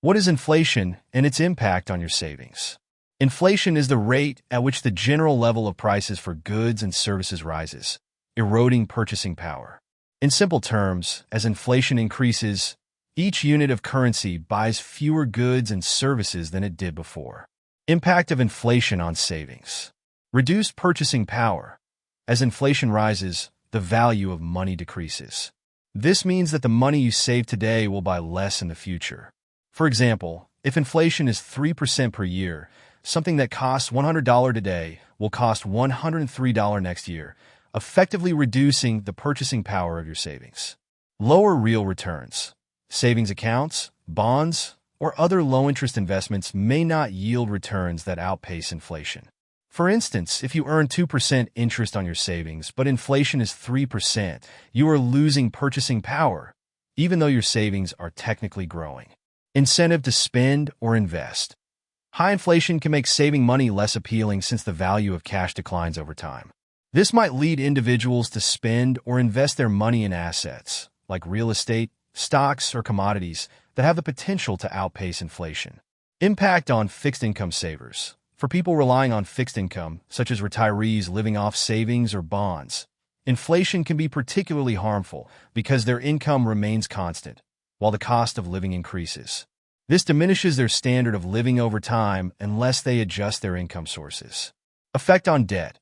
What is inflation and its impact on your savings? Inflation is the rate at which the general level of prices for goods and services rises, eroding purchasing power. In simple terms, as inflation increases, each unit of currency buys fewer goods and services than it did before. Impact of inflation on savings. Reduced purchasing power. As inflation rises, the value of money decreases. This means that the money you save today will buy less in the future. For example, if inflation is 3% per year, something that costs $100 today will cost $103 next year, effectively reducing the purchasing power of your savings. Lower real returns. Savings accounts, bonds, or other low-interest investments may not yield returns that outpace inflation. For instance, if you earn 2% interest on your savings, but inflation is 3%, you are losing purchasing power, even though your savings are technically growing. Incentive to spend or invest. High inflation can make saving money less appealing since the value of cash declines over time. This might lead individuals to spend or invest their money in assets, like real estate, stocks, or commodities, that have the potential to outpace inflation. Impact on fixed income savers. For people relying on fixed income, such as retirees living off savings or bonds, inflation can be particularly harmful because their income remains constant, while the cost of living increases. This diminishes their standard of living over time unless they adjust their income sources. Effect on debt.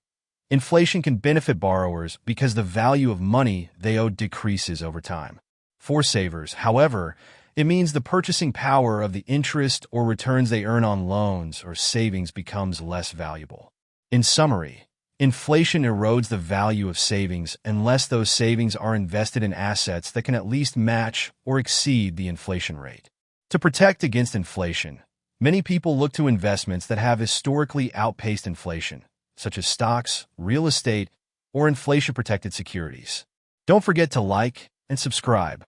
Inflation can benefit borrowers because the value of money they owe decreases over time. For savers, however, it means the purchasing power of the interest or returns they earn on loans or savings becomes less valuable. In summary, inflation erodes the value of savings unless those savings are invested in assets that can at least match or exceed the inflation rate. To protect against inflation, many people look to investments that have historically outpaced inflation, such as stocks, real estate, or inflation-protected securities. Don't forget to like and subscribe